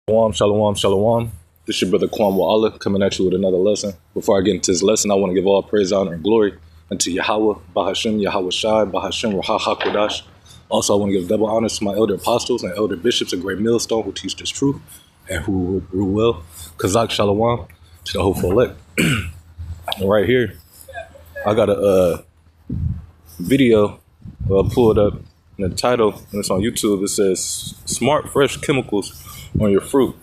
Shalom, shalom, shalom. This is your brother Kwam Allah coming at you with another lesson. Before I get into this lesson, I want to give all praise, honor, and glory unto Yahweh, Bahashem, Yahweh Shai, Bahashem, Ruach HaKodash. Also, I want to give double honors to my elder apostles and elder bishops of Great Millstone who teach this truth and who rule well. Kazak shalom to the hopeful elect. And right here, I got a video pulled up in the title, and it's on YouTube. It says, Smart Fresh Chemicals on Your Fruit.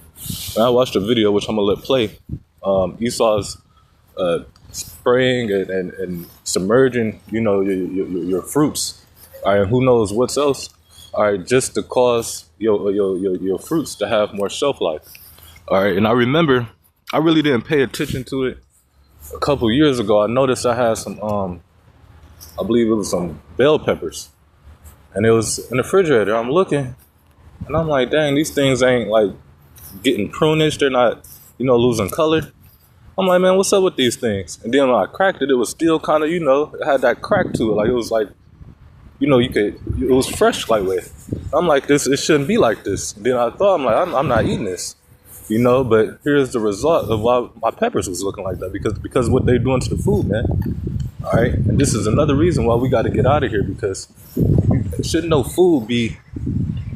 And I watched a video, which I'm going to let play. Esau's spraying and submerging, your fruits. All right, who knows what's else? All right, just to cause your fruits to have more shelf life. All right, and I remember, I really didn't pay attention to it. A couple years ago, I noticed I had some, I believe it was some bell peppers. And it was in the refrigerator. I'm looking, and I'm like, dang, these things ain't like getting prunish. They're not, losing color. I'm like, man, what's up with these things? And then when I cracked it, it was still kind of, it had that crack to it. Like, it was like, it was fresh like way. I'm like, it shouldn't be like this. Then I thought, I'm like, I'm not eating this, but here's the result of why my peppers was looking like that, because of what they're doing to the food, man. All right. And this is another reason why we got to get out of here, because shouldn't no food be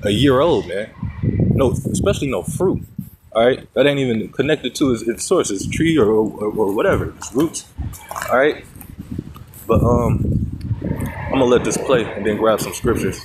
a year old, man? No, especially no fruit. All right, that ain't even connected to its source, its tree or whatever, its roots. All right, but I'm gonna let this play and then grab some scriptures.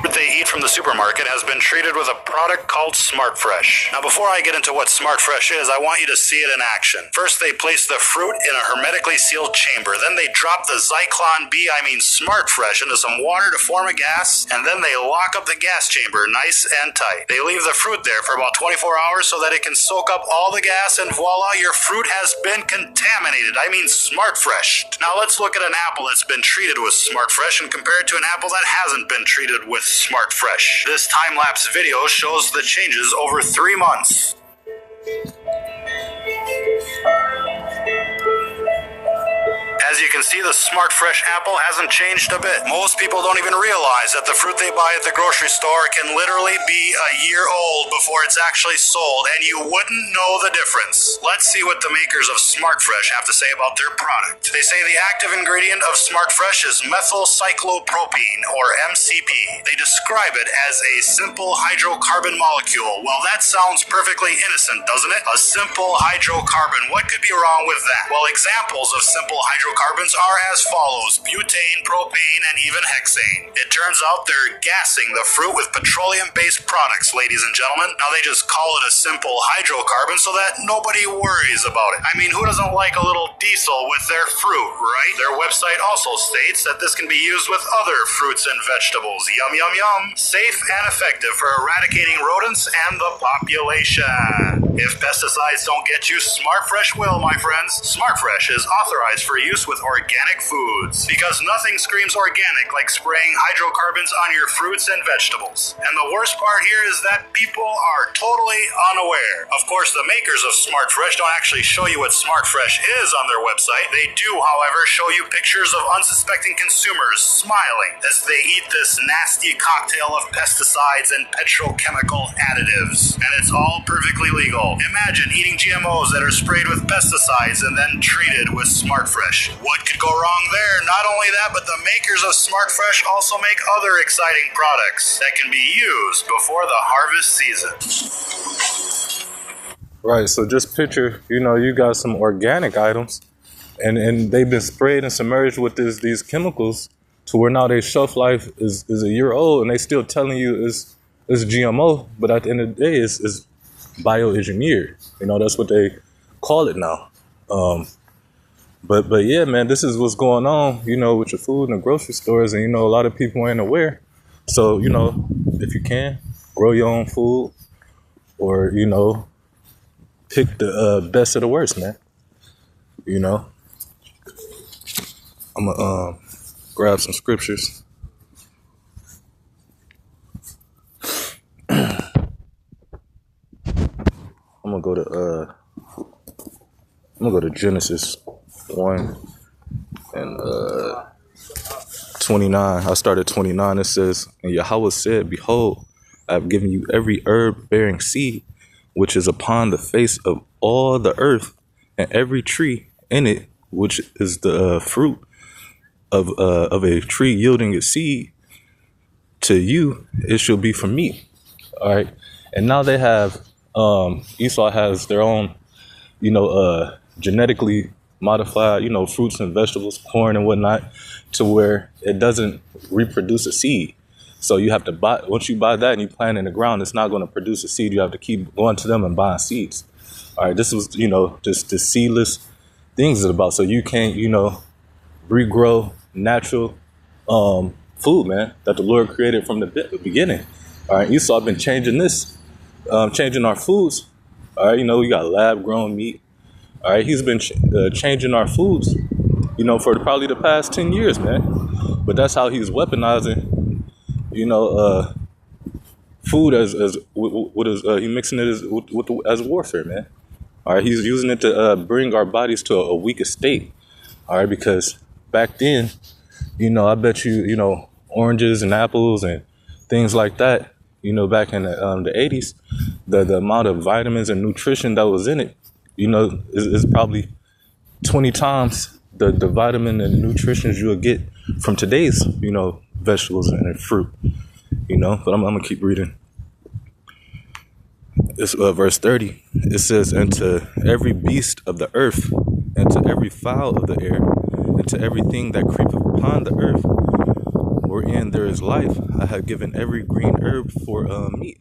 What they eat from the supermarket has been treated with a product called Smart Fresh. Now, before I get into what Smart Fresh is, I want you to see it in action. First, they place the fruit in a hermetically sealed chamber. Then they drop the Zyklon B, Smart Fresh, into some water to form a gas, and then they lock up the gas chamber nice and tight. They leave the fruit there for about 24 hours so that it can soak up all the gas, and voila, your fruit has been contaminated. Smart Fresh. Now, let's look at an apple that's been treated with Smart Fresh and compare it to an apple that hasn't been treated with Smart Fresh. This time-lapse video shows the changes over 3 months. As you can see, the Smart Fresh apple hasn't changed a bit. Most people don't even realize that the fruit they buy at the grocery store can literally be a year old before it's actually sold, and you wouldn't know the difference. Let's see what the makers of Smart Fresh have to say about their product. They say the active ingredient of Smart Fresh is methylcyclopropene, or MCP. They describe it as a simple hydrocarbon molecule. Well, that sounds perfectly innocent, doesn't it? A simple hydrocarbon. What could be wrong with that? Well, examples of simple hydrocarbons are as follows: butane, propane, and even hexane. It turns out they're gassing the fruit with petroleum-based products, ladies and gentlemen. Now, they just call it a simple hydrocarbon so that nobody worries about it. Who doesn't like a little diesel with their fruit, right? Their website also states that this can be used with other fruits and vegetables. Yum, yum, yum. Safe and effective for eradicating rodents and the population. If pesticides don't get you, Smart Fresh will, my friends. Smart Fresh is authorized for use with organic foods, because nothing screams organic like spraying hydrocarbons on your fruits and vegetables. And the worst part here is that people are totally unaware. Of course, the makers of Smart Fresh don't actually show you what Smart Fresh is on their website. They do, however, show you pictures of unsuspecting consumers smiling as they eat this nasty cocktail of pesticides and petrochemical additives. And it's all perfectly legal. Imagine eating GMOs that are sprayed with pesticides and then treated with Smart Fresh. What could go wrong there? Not only that, but the makers of Smart Fresh also make other exciting products that can be used before the harvest season. Right, so just picture, you got some organic items, and they've been sprayed and submerged with these chemicals to where now their shelf life is a year old, and they still telling you it's GMO, but at the end of the day, it's bioengineered. That's what they call it now. But yeah, man, this is what's going on, with your food in the grocery stores, and a lot of people ain't aware. So, if you can, grow your own food, or pick the best of the worst, man. I'm gonna grab some scriptures. I'm gonna go to Genesis 1 and 29. I started 29. It says, and Yahweh said, behold, I have given you every herb bearing seed, which is upon the face of all the earth, and every tree in it, which is the fruit of a tree yielding its seed. To you, it shall be for meat. All right. And now they have, Esau has their own, genetically modified, fruits and vegetables, corn and whatnot, to where it doesn't reproduce a seed. So you have to buy, once you buy that and you plant in the ground, it's not going to produce a seed. You have to keep going to them and buying seeds. All right. This was, just the seedless things it's about. So you can't, regrow natural, food, man, that the Lord created from the beginning. All right, Esau been changing this, changing our foods. All right, we got lab grown meat. All right, he's been changing our foods, for probably the past 10 years, man. But that's how he's weaponizing, food as he mixing it as warfare, man. All right, he's using it to bring our bodies to a weaker state. All right, because back then, I bet you, oranges and apples and things like that, back in the 80s, the amount of vitamins and nutrition that was in it, is probably 20 times the vitamin and nutrition you would get from today's, vegetables and fruit, but I'm going to keep reading. It's verse 30. It says, and to every beast of the earth, and to every fowl of the air, and to everything that creepeth upon the earth, wherein there is life, I have given every green herb for meat.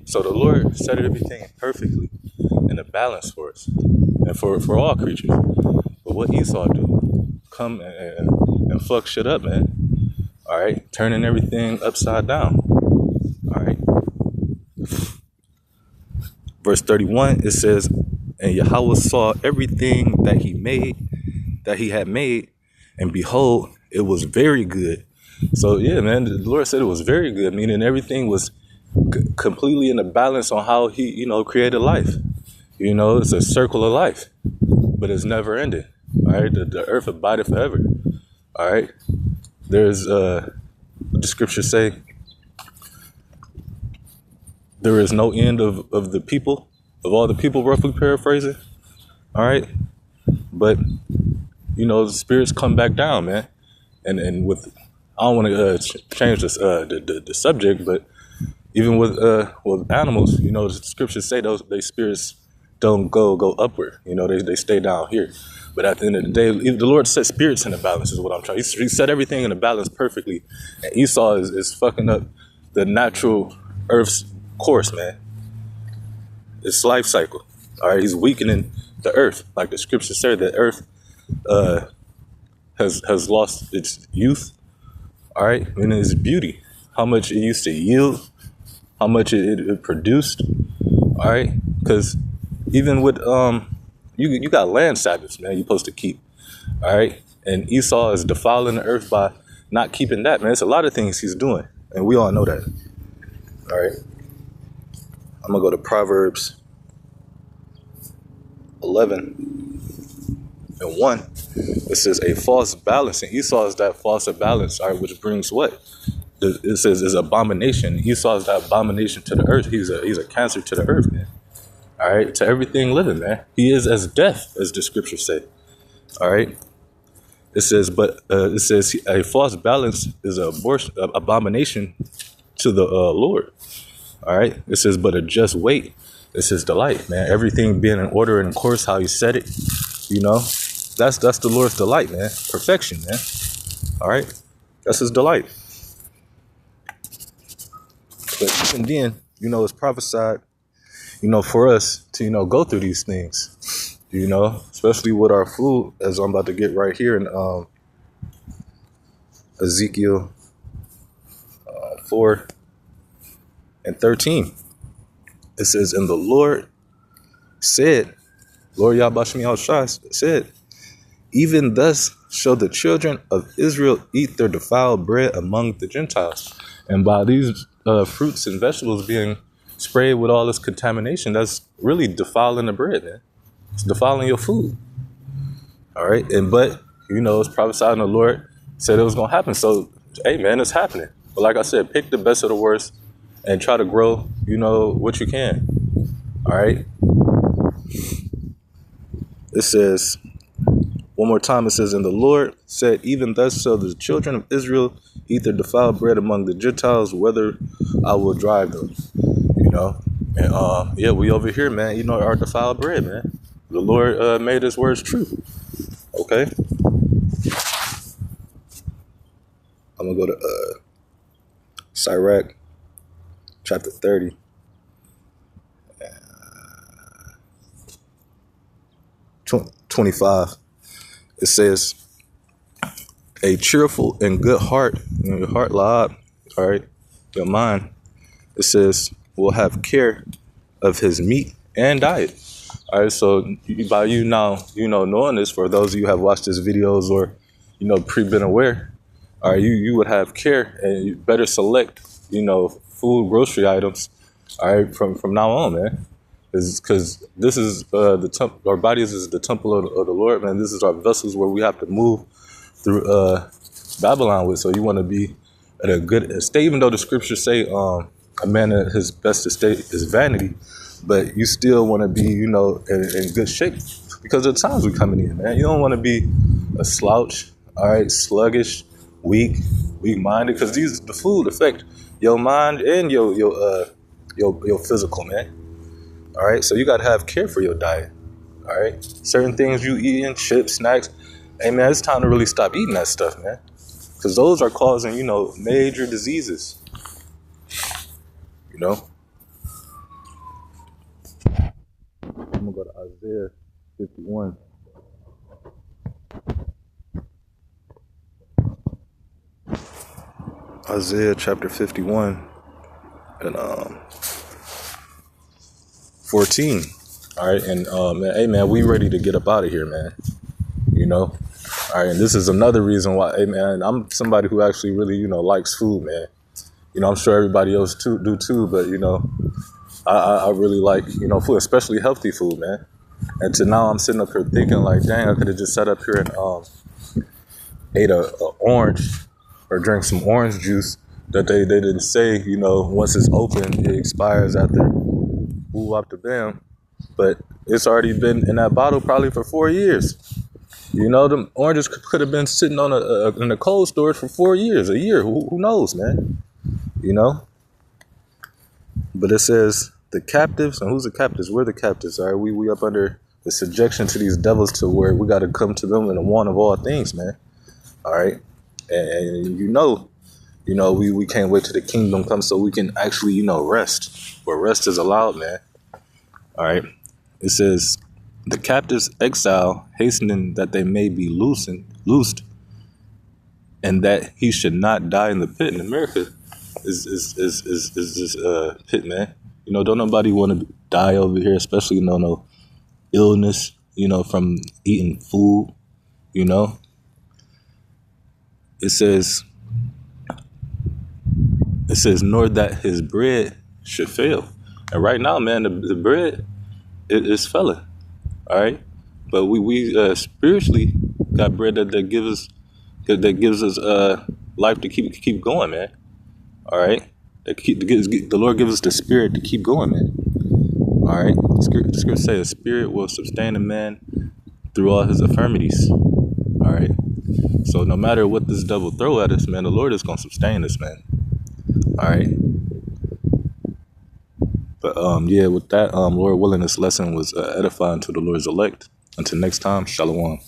So the Lord set everything perfectly in a balance for us and for all creatures. But what Esau do? Come and fuck shit up, man. All right, turning everything upside down. All right. Verse 31, it says, and Yahweh saw everything that he had made, and behold, it was very good. So yeah, man, the Lord said it was very good, meaning everything was completely in a balance on how he, created life. It's a circle of life, but it's never ending. All right, the earth abideth forever. All right, there's what the scriptures say. There is no end of the people, of all the people, roughly paraphrasing. All right. But, the spirits come back down, man. And with, I don't want to change this, the subject, but even with animals, the scriptures say they spirits don't go upward. They stay down here. But at the end of the day, the Lord set spirits in a balance is what I'm trying. He set everything in a balance perfectly. And Esau is fucking up the natural earth's course, man. It's life cycle. All right, he's weakening the earth, like the scriptures say. The earth has lost its youth. All right, and its beauty, how much it used to yield, how much it produced. All right, because even with you got land Sabbaths, man. You're supposed to keep. All right, and Esau is defiling the earth by not keeping that, man. It's a lot of things he's doing, and we all know that. All right. I'm going to go to Proverbs 11:1. It says a false balance. And Esau is that false balance, all right, which brings what? It says is abomination. Esau is that abomination to the earth. He's a cancer to the earth, man. All right, to everything living, man. He is as death, as the scriptures say. All right. It says, but it says a false balance is an abomination to the Lord. All right. It says, but a just weight is his delight, man. Everything being in order and in course, how he said it, that's the Lord's delight, man. Perfection, man. All right. That's his delight. But even then, it's prophesied, for us to, go through these things, especially with our food, as I'm about to get right here in Ezekiel 4:13. It says, and the Lord said, Lord Yahweh said, even thus shall the children of Israel eat their defiled bread among the Gentiles. And by these fruits and vegetables being sprayed with all this contamination, that's really defiling the bread, man. It's defiling your food. All right. But it's prophesied, and the Lord said it was going to happen. So, hey, man, it's happening. But like I said, pick the best of the worst and try to grow, what you can. All right. It says, one more time, it says, and the Lord said, even thus shall the children of Israel eat their defiled bread among the Gentiles, whether I will drive them. And we over here, man, our defiled bread, man. The Lord made his words true. Okay. I'm going to go to Sirach, chapter 30. 25. It says, a cheerful and good heart, your heart loud, all right, your mind, it says, will have care of his meat and diet. All right, so by you now, knowing this, for those of you who have watched these videos or, been aware, all right, you would have care and you better select, food, grocery items, all right, from now on, man. Because this is the temple, our bodies is the temple of the Lord, man. This is our vessels where we have to move through Babylon with. So you want to be at a good estate, even though the scriptures say a man at his best estate is vanity, but you still want to be, in good shape because of the times we're coming in, man. You don't want to be a slouch, all right, sluggish, weak-minded, because the food affect your mind and your physical, man. All right, so you got to have care for your diet. All right, certain things you eating, chips, snacks. Hey, man, it's time to really stop eating that stuff, man, because those are causing, major diseases. I'm gonna go to Isaiah 51. Isaiah chapter 51 and 14. All right, and man, hey man, we ready to get up out of here, man. All right, and this is another reason why, hey man, I'm somebody who actually really, likes food, man. I'm sure everybody else do too, but I really like, food, especially healthy food, man. And to now I'm sitting up here thinking like, dang, I could have just sat up here and ate a orange or drank some orange juice that they didn't say, once it's open, it expires after ooh, up to bam. But it's already been in that bottle probably for 4 years. The oranges could have been sitting on in a cold storage for 4 years, a year. Who knows, man? But it says the captives, and who's the captives? We're the captives. All right, we up under the subjection to these devils to where we got to come to them in the want of all things, man. All right, and we can't wait till the kingdom comes so we can actually rest. Where rest is allowed, man. All right, it says the captives exile, hastening that they may be loosed, and that he should not die in the pit. In America is this pit, man. Don't nobody want to die over here, especially no illness, from eating food. It says nor that his bread should fail. And right now, man, the bread is failing. All right, but we spiritually got bread that gives us life to keep going, man. All right, the Lord gives us the spirit to keep going, man. All right, the scripture says the spirit will sustain a man through all his infirmities. All right, so no matter what this devil throw at us, man, the Lord is gonna sustain us, man. All right. But with that, Lord willing, this lesson was edifying to the Lord's elect. Until next time, shalom.